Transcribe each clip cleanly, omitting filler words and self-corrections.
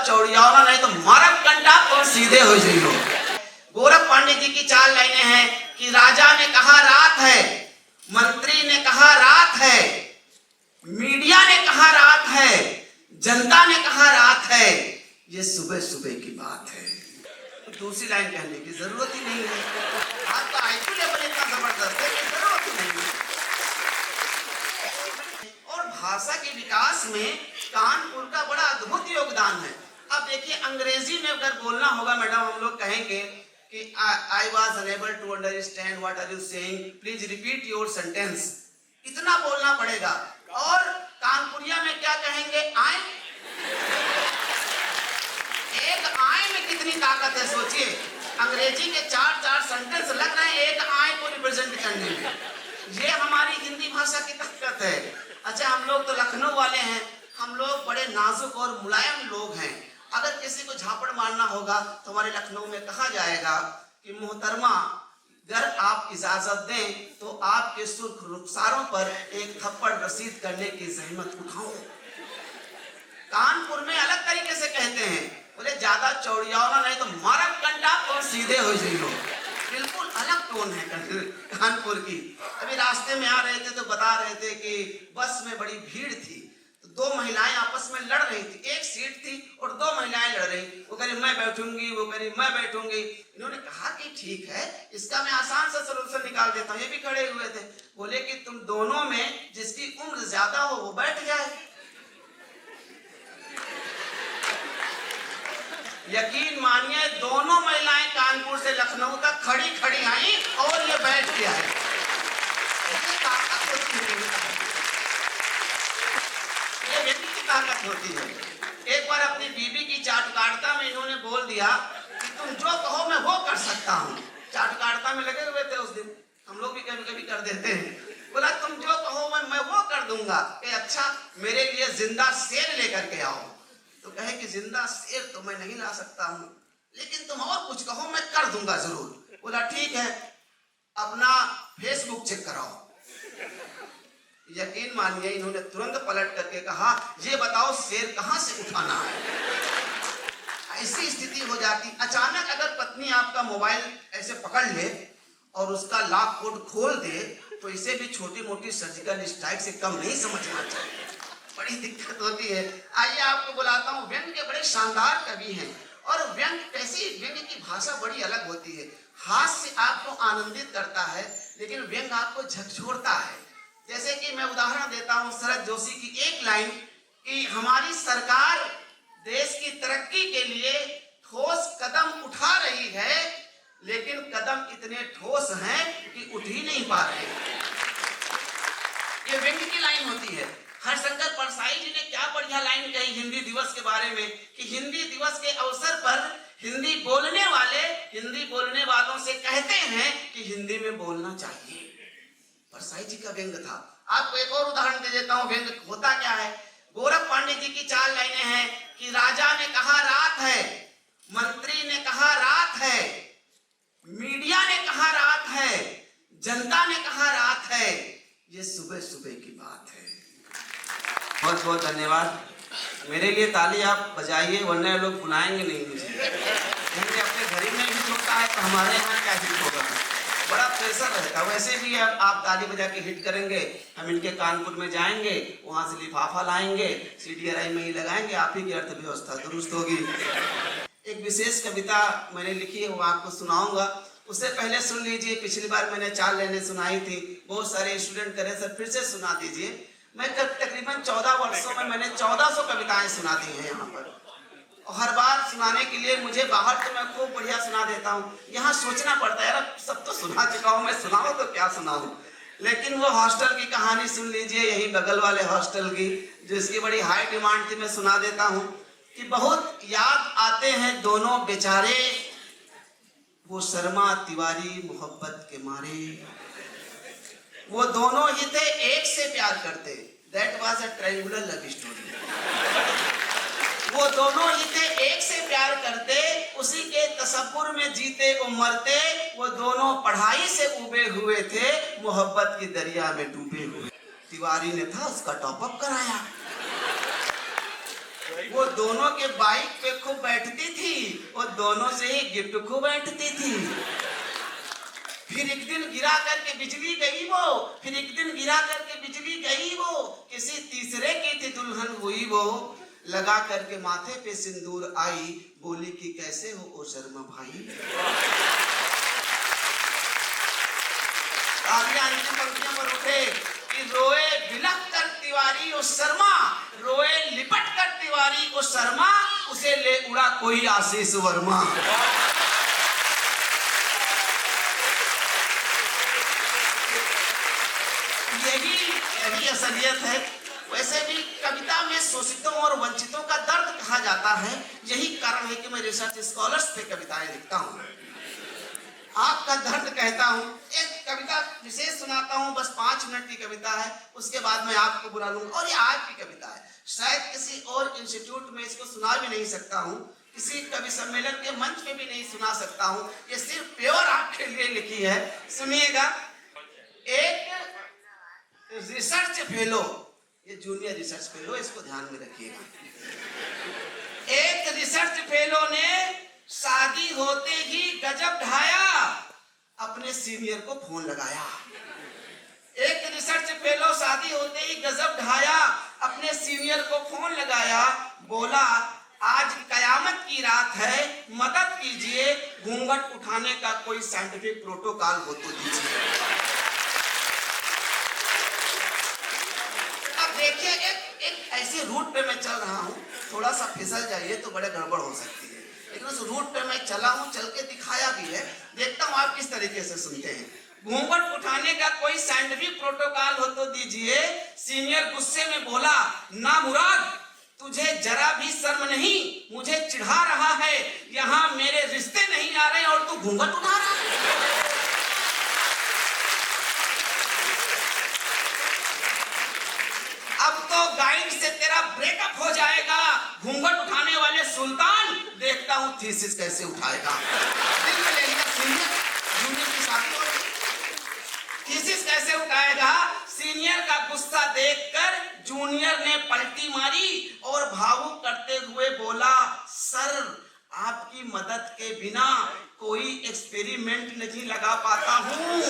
चौड़ियाना नहीं तो मारक कंटा और सीधे हो जाइयो। गोरख पांडे जी की 4 लाइनें हैं कि राजा ने कहा रात है, मंत्री ने कहा रात है, मीडिया ने कहा रात है, जनता ने कहा रात है, ये सुबह सुबह की बात है। दूसरी लाइन कहने की जरूरत ही नहीं है। आपका आईक्यू लेवल इतना जबरदस्त है कि जरूरत ही नहीं है। और भाषा के विकास में कानपुर का बड़ा अद्भुत योगदान है। अब देखिए, अंग्रेजी में अगर बोलना होगा मैडम, हम लोग कहेंगे कि I was unable to understand what are you saying, please repeat your sentence, इतना बोलना पड़ेगा। और कानपुरिया में क्या कहेंगे? आए। एक आए में कितनी ताकत है सोचिए। अंग्रेजी के 4 सेंटेंस लग रहे हैं एक आए को रिप्रेजेंट करने में। ये हमारी हिंदी भाषा की ताकत है। अच्छा, हम लोग तो लखनऊ वाले हैं, हम लोग बड़े नाजुक और मुलायम लोग हैं। अगर किसी को झापड़ मारना होगा तो हमारे लखनऊ में कहा जाएगा कि मोहतरमा, अगर आप इजाजत दें तो आपके सुर्ख रुखसारों पर एक थप्पड़ रसीद करने की जहमत उठाऊं। कानपुर में अलग तरीके से कहते हैं, बोले ज्यादा चौड़ियाना नहीं तो मारक कंटा और सीधे हो जाइयो। बिल्कुल अलग टोन है कानपुर की। अभी रास्ते में आ रहे थे तो बता रहे थे कि बस में बड़ी भीड़ थी, तो 2 महिलाएं आपस में लड़ रही थी। एक सीट थी और 2 महिलाएं लड़ रही। वो कह रही मैं बैठूंगी, वो कह रही मैं बैठूंगी। इन्होंने कहा कि ठीक है, इसका मैं आसान सा सलूशन निकाल देता हूँ। ये भी खड़े हुए थे। बोले कि तुम दोनों में जिसकी उम्र ज्यादा हो वो बैठ जाए। यकीन मानिए, दोनों महिलाएं कानपुर से लखनऊ तक खड़ी खड़ी आई और ये बैठ गया है। ये ताकत होती है, ये व्यक्ति की ताकत होती है। एक बार अपनी बीबी की चाटुकारिता में इन्होंने बोल दिया कि तुम जो कहो मैं वो कर सकता हूँ। चाटुकारिता में लगे हुए थे उस दिन, हम लोग भी कभी कभी कर देते हैं। बोला तुम जो कहो मैं वो कर दूंगा। अच्छा, मेरे लिए जिंदा शेर लेकर के आओ। तो कहे कि जिंदा शेर तो मैं नहीं ला सकता हूँ, लेकिन तुम और कुछ कहो मैं कर दूंगा जरूर। बोला ठीक है, अपना फेसबुक चेक कराओ। यकीन मानिए, इन्होंने तुरंत पलट करके कहा ये बताओ शेर कहां से उठाना है। ऐसी स्थिति हो जाती। अचानक अगर पत्नी आपका मोबाइल ऐसे पकड़ ले और उसका लॉक कोड खोल दे तो इसे भी छोटी मोटी सर्जिकल स्ट्राइक से कम नहीं समझना चाहिए। बड़ी दिक्कत होती है। आइए आपको बुलाता हूँ, व्यंग्य के बड़े शानदार कवि हैं। और व्यंग्य कैसी, व्यंग्य की भाषा बड़ी अलग होती है। हास्य आपको आनंदित करता है, लेकिन व्यंग्य आपको झकझोरता है। जैसे कि मैं उदाहरण देता हूँ शरद जोशी की एक लाइन कि हमारी सरकार देश की तरक्की के लिए ठोस कदम उठा रही है, लेकिन कदम इतने ठोस हैं कि उठ ही नहीं पा रहे। ये व्यंग्य की लाइन होती है। हरशंकर परसाई जी ने क्या बढ़िया लाइन कही हिंदी दिवस के बारे में कि हिंदी दिवस के अवसर पर हिंदी बोलने वालों से कहते हैं कि हिंदी में बोलना चाहिए। परसाई जी का व्यंग्य था। आपको एक और उदाहरण दे देता हूँ व्यंग्य होता क्या है। गोरख पांडे जी की 4 लाइनें हैं कि राजा ने कहा रात है, मंत्री ने कहा रात है, मीडिया ने कहा रात है, जनता ने कहा रात है, ये सुबह सुबह की बात है। बहुत बहुत धन्यवाद। मेरे लिए ताली आप बजाइए, वरना लोग बुलाएंगे नहीं मुझे। क्योंकि अपने घर में भी होता है तो हमारे यहाँ क्या हिट होगा, बड़ा प्रेशर रहता है। वैसे भी अब आप ताली बजा के हिट करेंगे, हम इनके कानपुर में जाएंगे, वहाँ से लिफाफा लाएंगे, CDRI में ही लगाएंगे, आप ही की अर्थव्यवस्था दुरुस्त होगी। एक विशेष कविता मैंने लिखी है, वो आपको सुनाऊंगा। उससे पहले सुन लीजिए, पिछली बार मैंने 4 लाइनें सुनाई थी, बहुत सारे स्टूडेंट कह रहे सर फिर से सुना दीजिए। मैं तकरीबन 14 वर्षों में मैंने 1400 कविताएं सुना दी हैं यहाँ पर। और हर बार सुनाने के लिए मुझे बाहर तो मैं खूब बढ़िया सुना देता हूँ, यहाँ सोचना पड़ता है यार सब तो सुना चुका हूँ, मैं सुनाऊँ तो क्या सुनाऊँ। लेकिन वो हॉस्टल की कहानी सुन लीजिए, यही बगल वाले हॉस्टल की, जिसकी बड़ी हाई डिमांड थी, मैं सुना देता हूँ कि बहुत याद आते हैं दोनों बेचारे, वो शर्मा तिवारी मोहब्बत के मारे। वो दोनों ही थे, एक से प्यार करते। That was a triangular love story. वो दोनों ही थे, एक से प्यार करते, उसी के तसव्वुर में जीते वो मरते। वो दोनों पढ़ाई से उबे हुए थे, मोहब्बत की दरिया में डूबे हुए। तिवारी ने था उसका टॉपअप कराया। वो दोनों के बाइक पे खूब बैठती थी, वो दोनों से ही गिफ्ट खूब बैठती थी। फिर एक दिन गिरा करके बिजली गई वो, फिर एक दिन गिरा करके बिजली गई वो, किसी तीसरे की थी दुल्हन हुई वो, लगा करके माथे पे सिंदूर आई, बोली कि कैसे हो ओ शर्मा भाई। पंक्तियों पर उठे कि रोए बिलख कर तिवारी ओ शर्मा, रोए लिपट कर तिवारी ओ शर्मा, उसे ले उड़ा कोई आशीष वर्मा। यही असलियत है। वैसे भी कविता में शोषितों और वंचितों का दर्द कहा जाता है। यही कारण है कि मैं रिसर्च स्कॉलर्स पे कविताएं लिखता हूँ, आपका दर्द कहता हूँ। एक कविता विशेष सुनाता हूँ, बस 5 मिनट की कविता है, उसके बाद मैं आपको बुला लूंगा। और ये आपकी कविता है, शायद किसी और इंस्टीट्यूट में इसको सुना भी नहीं सकता हूँ, किसी कवि सम्मेलन के मंच में भी नहीं सुना सकता हूँ, ये सिर्फ प्योर आपके लिए लिखी है। सुनिएगा। एक रिसर्च फेलो, ये जूनियर रिसर्च फेलो, इसको ध्यान में रखिएगा। एक रिसर्च फेलो ने शादी होते ही गजब ढाया, अपने सीनियर को फोन लगाया। एक रिसर्च फेलो शादी होते ही गजब ढाया, अपने सीनियर को फोन लगाया, बोला आज कयामत की रात है, मदद कीजिए, घूंघट उठाने का कोई साइंटिफिक प्रोटोकॉल हो तो दीजिए। देखिए, एक ऐसे रूट पे मैं चल रहा हूँ, थोड़ा सा फिसल जाइए तो बड़े गड़बड़ हो सकती है, लेकिन उस रूट पे मैं चला हूँ, चल के दिखाया भी है, देखता हूँ आप किस तरीके से सुनते हैं। घूंघट उठाने का कोई साइंटिफिक प्रोटोकॉल हो तो दीजिए। सीनियर गुस्से में बोला, ना मुराद, तुझे जरा भी शर्म नहीं, मुझे चिढ़ा रहा है, यहाँ मेरे रिश्ते नहीं आ रहे और तू घूंघट उठा रहा है। अब तो गाइड से तेरा ब्रेकअप हो जाएगा, घूंघट उठाने वाले सुल्तान, देखता हूँ थीसिस कैसे उठाएगा। दिल में ले लिया सीनियर, जूनियर की शादी हो गई, थीसिस कैसे उठाएगा। सीनियर का गुस्सा देखकर जूनियर ने पलटी मारी और भावुक करते हुए बोला, सर आपकी मदद के बिना कोई एक्सपेरिमेंट नहीं लगा पाता हूँ,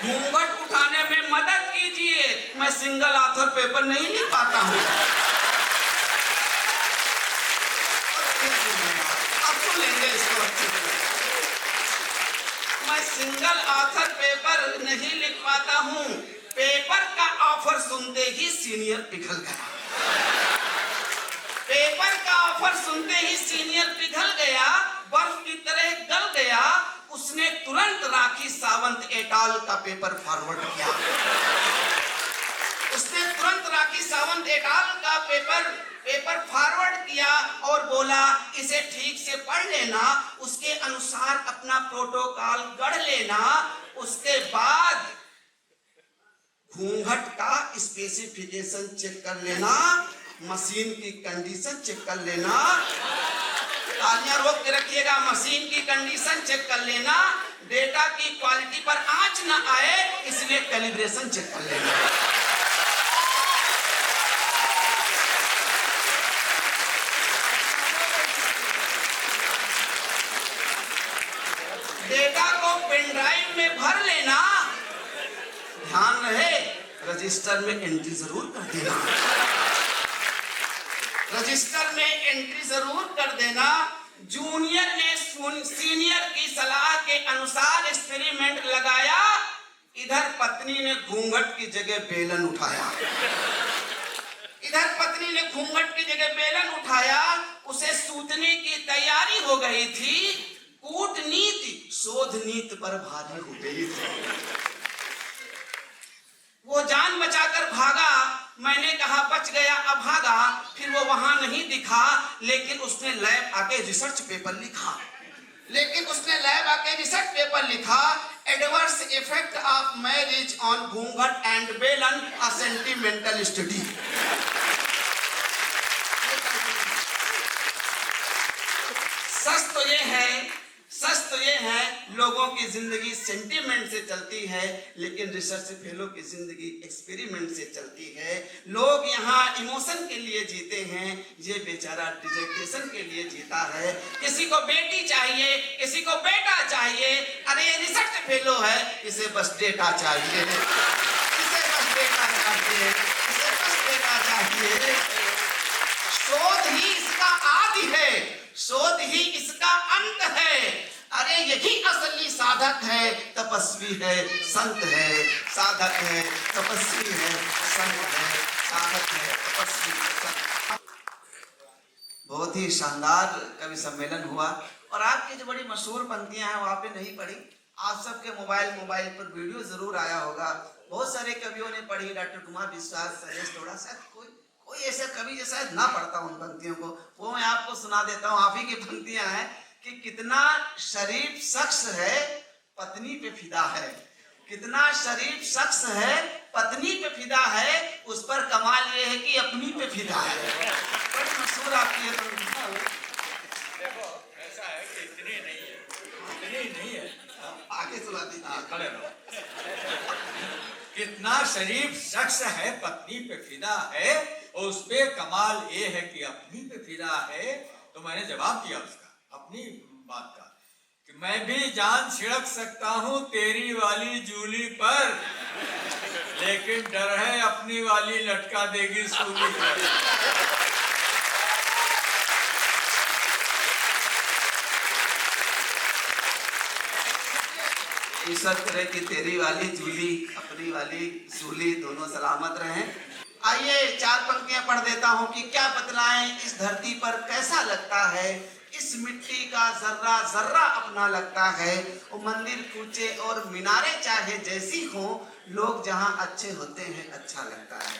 घूंघट उठाने में मदद कीजिए, मैं सिंगल ऑथर पेपर नहीं लिख पाता हूँ। अब तो लेंगे इसको अच्छे से। मैं सिंगल ऑथर पेपर नहीं लिख पाता हूँ। पेपर का ऑफर सुनते ही सीनियर पिघल गया। पेपर का ऑफर सुनते ही सीनियर पिघल गया, बर्फ की तरह गल गया। उसने तुरंत राखी सावंत एटाल का पेपर फॉरवर्ड किया। उसने तुरंत राखी सावंत एटाल का पेपर फॉरवर्ड किया और बोला, इसे ठीक से पढ़ लेना, उसके अनुसार अपना प्रोटोकॉल गढ़ लेना, उसके बाद घूंघट का स्पेसिफिकेशन चेक कर लेना, मशीन की कंडीशन चेक कर लेना। तालियां रोक के रखिएगा। मशीन की कंडीशन चेक कर लेना, डेटा की क्वालिटी पर आंच न आए, इसलिए कैलिब्रेशन चेक कर लेना। डेटा को पेन ड्राइव में भर लेना, ध्यान रहे रजिस्टर में एंट्री जरूर कर देना। रजिस्टर में एंट्री जरूर कर देना। जूनियर ने सीनियर की सलाह के अनुसार एक्सपेरिमेंट लगाया, इधर पत्नी ने घूंघट की जगह बेलन उठाया। इधर पत्नी ने घूंघट की जगह बेलन उठाया, उसे सूतने की तैयारी हो गई थी, कूटनीति शोध नीति पर भारी हो गई थी। वो जान बचाकर भागा, मैंने कहा बच गया अभागा, फिर वो वहां नहीं दिखा, लेकिन उसने लैब आके रिसर्च पेपर लिखा। Adverse effect of marriage on घूंघट एंड बेलन, अ सेंटिमेंटल स्टडी। सच तो ये है, लोगों की जिंदगी सेंटिमेंट से चलती है, लेकिन रिसर्च फेलो की जिंदगी एक्सपेरिमेंट से चलती है। लोग यहाँ इमोशन के लिए जीते हैं, ये बेचारा डिजर्टेशन के लिए जीता है। किसी को बेटी चाहिए, किसी को बेटा चाहिए, अरे ये रिसर्च फेलो है, इसे बस डेटा चाहिए, इसे बस डेटा चाहिए, इसे बस डेटा चाहिए। शोध ही इसका आदि है, शोध ही इसका अंत है। अरे यही असली साधक है, तपस्वी है, संत है। साधक है, तपस्वी है, संत है। साधक है, तपस्वी है, संत। बहुत ही शानदार कवि सम्मेलन हुआ और आपकी जो बड़ी मशहूर पंक्तियां हैं वहां पे नहीं पढ़ी। आप सबके मोबाइल पर वीडियो जरूर आया होगा। बहुत सारे कवियों ने पढ़ी, डॉक्टर कुमार विश्वास, सरेश थोड़ा सा कोई ऐसा कवि जो शायद ना पढ़ता उन पंक्तियों को, वो मैं आपको सुना देता हूँ। आप ही की पंक्तियां हैं कि कितना शरीफ शख्स है पत्नी पे फिदा है, कितना शरीफ शख्स है पत्नी पे फिदा है, उस पर कमाल ये है कि अपनी पे फिदा है। बड़ी मशहूर आपकी देखो ऐसा है कि इतनी नहीं है आगे सुना दीजिए। खड़े रहो। कितना शरीफ शख्स है पत्नी पे फिदा है, और उस पे कमाल ये है कि अपनी पे फिदा है। तो मैंने जवाब दिया उसका, अपनी बात का, कि मैं भी जान छिड़क सकता हूँ तेरी वाली जूली पर, लेकिन डर है अपनी वाली लटका देगी सूली पर। ईश्वर करे कि तेरी वाली जूली, अपनी वाली सूली दोनों सलामत रहें। आइए 4 पंक्तियां पढ़ देता हूं कि क्या बतलाएं इस धरती पर कैसा लगता है, इस मिट्टी का जर्रा जर्रा अपना लगता है। वो मंदिर कूचे और मीनारे चाहे जैसी हो, लोग जहां अच्छे होते हैं अच्छा लगता है।